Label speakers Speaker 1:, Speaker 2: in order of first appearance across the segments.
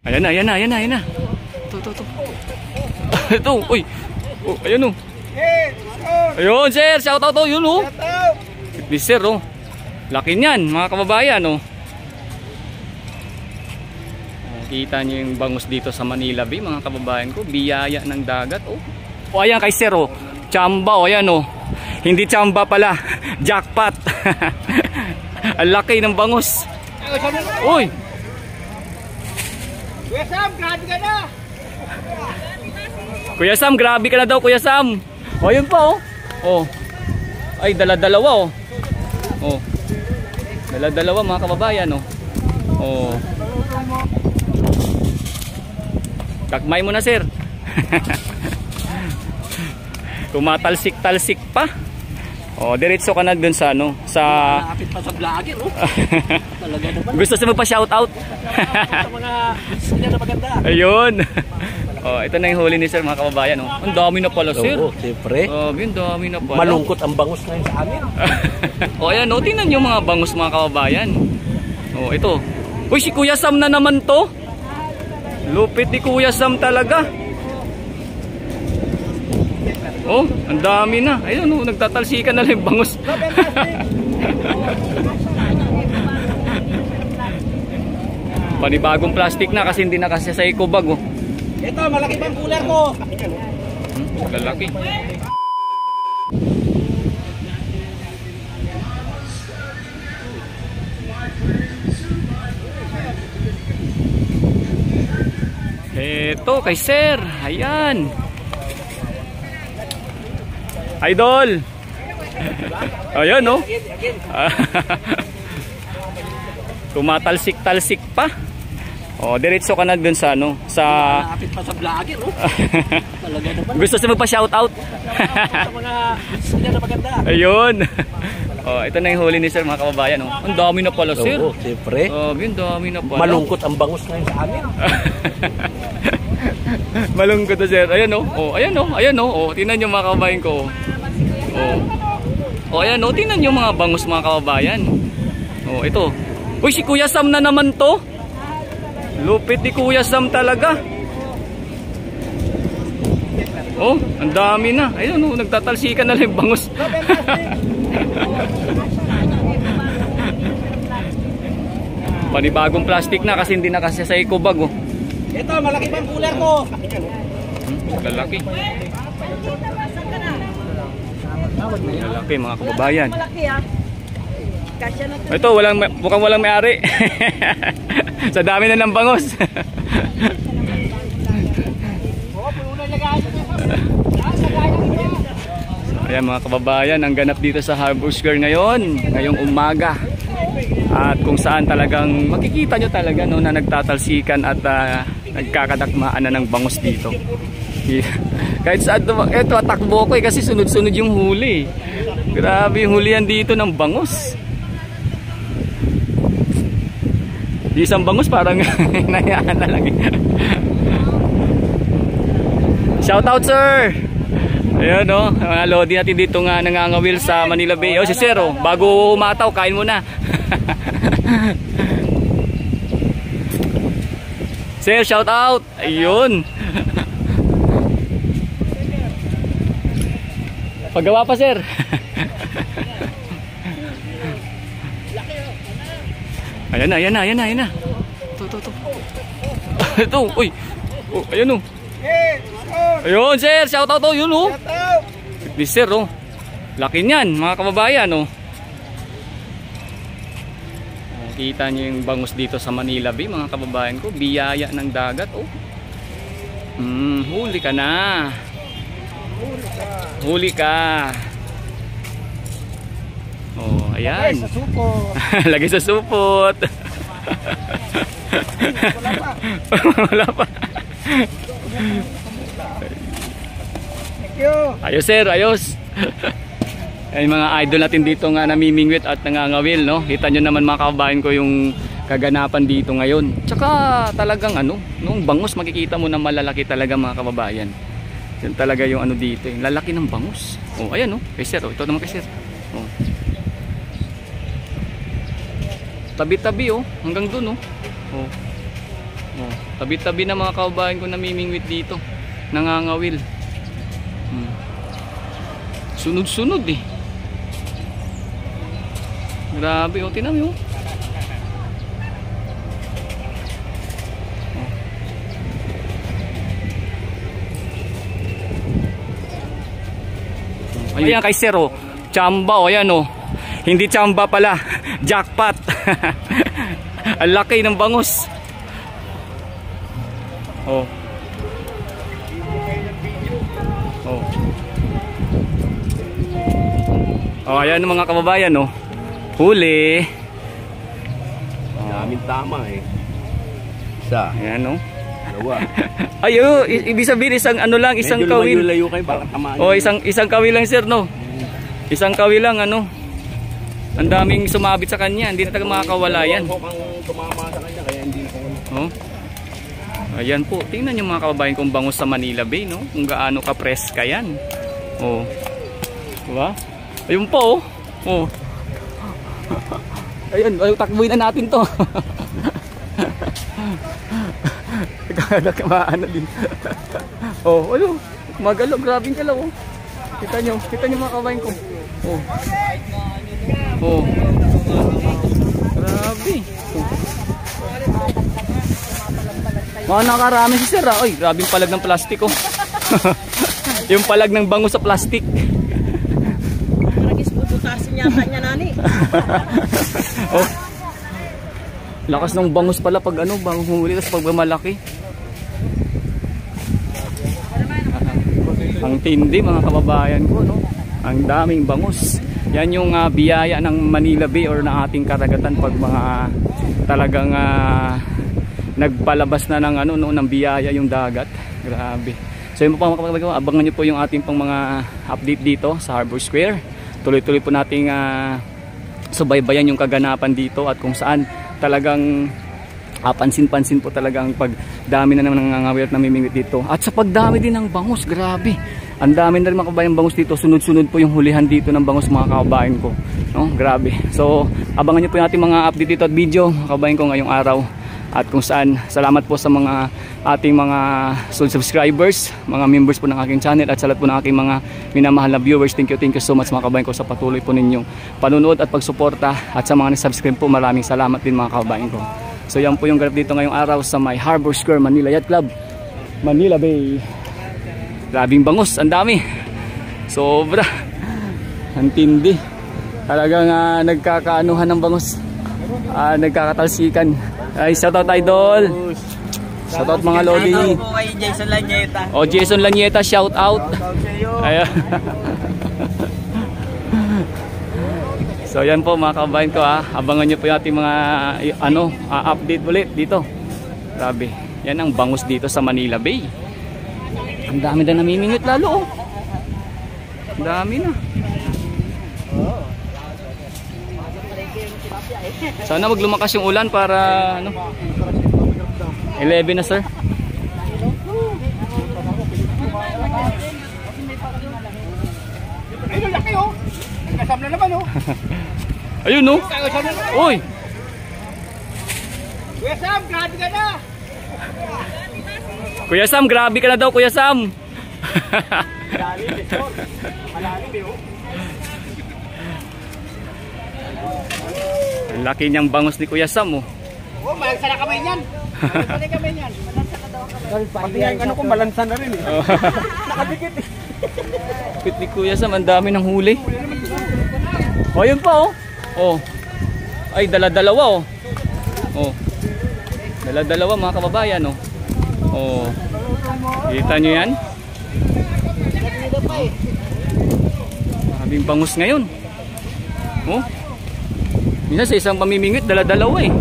Speaker 1: Ayan na, ayan na, ayan na, ayan na. Ito. Ito, uy. Oh, ayan o. Ayun, sir. Shout out to, yun o. This sir o. Laki niyan, mga kababayan o. Kita nyo yung bangus dito sa Manila Bay, mga kababayan ko. Biyaya ng dagat o. O, ayan kay sir o. Chamba o, ayan o. Hindi chamba pala. Jackpot. Ang laki ng bangus. Uy.
Speaker 2: Kuya Sam, grabe ka na!
Speaker 1: Kuya Sam, grabe ka na daw, Kuya Sam. O, yun pa, oh. Oh. Ay, dala-dalawa, oh. Oh. Dala-dalawa, mga kababayan, oh. Oh. Takmay mo na, sir. Tumatalsik-talsik pa. Oh, diretso ka na dun sa ano, sa
Speaker 2: Malapit pa sa vlogger, oh. Talaga naman.
Speaker 1: Gusto mo pa shout out?
Speaker 2: Sa mga sila na maganda.
Speaker 1: Ayun. Oh, ito na yung huli ni sir, mga kababayan, oh. Ang dami na pala, sir.
Speaker 2: Oo, siyempre.
Speaker 1: Oh, ang dami na pala.
Speaker 2: Malungkot ang bangus ngayon sa amin.
Speaker 1: Oh, ayan, oh, tingnan yung mga bangus, mga kababayan. Oh, ito. Uy, si Kuya Sam na naman to. Lupit ni Kuya Sam talaga. Oh, ang dami na. Ayun, oh, nagtatalsikan na lang yung bangus. Panibagong plastic na kasi hindi na kasi sa eco bag, oh.
Speaker 2: Ito, malaki pang cooler ko.
Speaker 1: Lalaki. Ito kay sir. Ayan. Idol. Ayan, no? Tumatalsik-talsik pa. Oh, diretso ka na dun sa ano, sa
Speaker 2: Malapit pa sa vlogger, oh. Talaga naman.
Speaker 1: Gusto mo pa shout out?
Speaker 2: Sa mga sila na maganda.
Speaker 1: Ayun. Oh, ito na yung huli ni sir, mga kababayan, oh. Ang dami na pala, sir.
Speaker 2: Oo, siyempre.
Speaker 1: Oh, ang dami na pala.
Speaker 2: Malungkot ang bangus ngayon sa amin.
Speaker 1: Malungkot na, sir. Ayan, oh. Oh, ayan, oh. Ayan, oh. Oh, tingnan niyo, mga kababayan ko. Oh. Oh, ayan, oh. Tingnan niyo mga bangus, mga kababayan. Oh, ito. Uy, si Kuya Sam na naman to. Lupit ni Kuya Sam talaga. Oh, ang dami na. Ayun, oh, nagtatalsikan na lang yung bangus. Panibagong plastic na kasi hindi na kasi sa eco bag, oh.
Speaker 2: Ito, malaki pang cooler ko.
Speaker 1: Lalaki. Lalaki, mga kababayan. Ito, mukhang walang may-ari. Sa dami na ng bangus. Ayan, mga kababayan, ang ganap dito sa Harbor Square ngayong umaga. At kung saan talagang makikita nyo talaga, no, na nagtatalsikan at nagkakadakmaan na ng bangus dito. Kahit saan, ito atakbo ko kasi sunod-sunod yung huli. Grabe yung hulihan dito ng bangus. Di isang bangus parang hinayaan na lang. Shout out, sir. Ayun, no, mga lodi natin dito nga nangangawil sa Manila Bay. Oh, si sir, oh, bago umataw, kain muna. Sir, shout out. Ayun. Paggawa pa, sir. Ayan na, ayan na, ayan na, ayan na. Ito. Ito, uy. Oh, ayan, oh. Ayun, sir, shout out to, yun, oh. This sir, oh. Laki niyan, mga kababayan, oh. Kita nyo yung bangus dito sa Manila Bay, mga kababayan ko. Biyaya ng dagat, oh. Huli ka na. Huli ka. Oh, ayan.
Speaker 2: Lagay sa supot.
Speaker 1: Lagay sa supot. Wala pa.
Speaker 2: Thank you.
Speaker 1: Ayos, sir, ayos. Ay, mga idol natin dito nga namimingwit at nangangawil, no? Kita nyo naman, mga kababayan ko, yung kaganapan dito ngayon. Tsaka talagang ano, nung bangus makikita mo na malalaki talaga, mga kababayan. Yan talaga yung ano dito, yung lalaki ng bangus. Oh, ayan, oh. Kay sir, oh. Ito naman kay sir. Oh. Tabi-tabi, oh, hanggang dun, oh. Oh. Oh, tabi-tabi na mga kababayan ko namimingwit dito. Nangangawil. Sunod-sunod eh. Grabe, oh, tinan mo. Ayan kay Sir, oh. Chamba, oh, ayan, oh. Hindi chamba pala, jackpot. Ang laki ng bangus. Oh. Oh. Oh, ayan mga kababayan, oh. Huli.
Speaker 2: Daming tama eh. Isa.
Speaker 1: Ayan, oh.
Speaker 2: Dalawa.
Speaker 1: Ayo, ibig sabihin isang ano lang, isang
Speaker 2: Medyo
Speaker 1: kawil.
Speaker 2: lumayo-layo kayo baka tamaan.
Speaker 1: Oh, isang kawil lang, sir, no. Isang kawil lang, ano. Ang daming sumabit sa kanya, hindi na taga makakawala yan.
Speaker 2: Mukhang tumama sa kanya kaya hindi na.
Speaker 1: Oh. Ayan po, tingnan niyo mga kababayan kung bangus sa Manila Bay, no? Kung gaano ka-preska yan. Oh. Diba? Ayun po, oh. Oh. Ayun, takbuhin na natin to. Ano din. Oh, ano? Magalo, grabing galaw, oh. Kita nyo mga kababayan ko. Oh. Oh. Grabe. Mga nakarami si sir, ah. Oy, grabing palag ng plastic, oh. Yung palag ng bangus sa plastic.
Speaker 3: Maragis puputasin yata niya, nani.
Speaker 1: Oh. Lakas ng bangus pala pag ano, bang huli, tapos pag malaki. Ang tindi mga kababayan ko, no? Ang daming bangus. Yan yung biyaya ng Manila Bay or ng ating karagatan pag mga talagang nagpalabas na ng ano, no, ng biyaya yung dagat. Grabe. So yun po mga kababayan ko, abangan nyo po yung ating pang mga update dito sa Harbor Square. Tuloy-tuloy po nating subaybayan yung kaganapan dito at kung saan talagang pansin-pansin po talagang pagdami na naman nangangawil at namimingwit dito. At sa pagdami din ng bangus, grabe. Ang dami na rin mga kababayan bangus dito. Sunod-sunod po yung hulihan dito ng bangus mga kababayan ko. No? Grabe. So, abangan nyo po yung ating mga update dito at video mga kababayan ko ngayong araw. At kung saan, salamat po sa mga ating mga subscribers, mga members po ng aking channel at sa lahat po ng aking mga minamahal na viewers. Thank you so much mga kababayan ko sa patuloy po ninyong panunood at pagsuporta. At sa mga nag-subscribe po, maraming salamat din mga kababayan ko. So yan po yung ganap dito ngayong araw sa may Harbor Square Manila Yacht Club, Manila Bay. Grabing bangus, ang dami. Sobra. Ang tindi. Talagang nagkakaanuhan ng bangus. Nagkakatalsikan. Ay, shoutout idol. Shoutout mga lodi.
Speaker 3: Shoutout po kay Jason Lanyeta.
Speaker 1: Oh, Jason Lanyeta, shoutout. Ayan. So yan po mga kababayan ko, abangan nyo po yung ating mga update ulit dito. Grabe, yan ang bangus dito sa Manila Bay. Ang dami na namimingwit lalo, oh. Ang dami na. Sana wag lumakas yung ulan para ano. 11 na sir.
Speaker 2: Ayun, laki oh. Kasam na naman oh.
Speaker 1: Ayun no. Uy.
Speaker 2: Kuya Sam, grabe ka na.
Speaker 1: Kuya Sam, grabe ka na daw Kuya Sam.
Speaker 2: Malalim eh. Malalim eh oh.
Speaker 1: Ang laki niyang bangus ni Kuya Sam, oh.
Speaker 2: Oh, malansa na kamay niyan. Malansa na kamay niyan. Malansa ka daw kamay. Pati yung ano ko, malansa na rin eh. Nakadikit eh.
Speaker 1: Kapit ni Kuya Sam, ang dami ng huli. Oh, yun pa, oh. Oh. Ay, dala-dalawa, oh. Oh. Dala-dalawa mga kababayan, oh. Oh. Kita nyo yan? Maraming bangus ngayon. Oh. Minsan sa isang pamimingwit, dala-dalawa eh.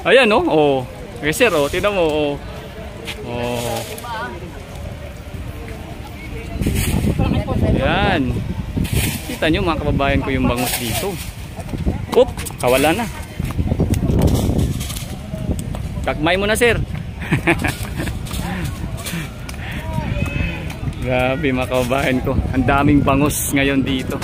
Speaker 1: Ayan oh. Oh. Okay sir, oh, tingnan mo, oh. Oh. Ayan. Kita nyo mga kababayan ko yung bangus dito. Oop, kawala na. Kakmay mo na sir. Grabe mga kababayan ko. Ang daming bangus ngayon dito.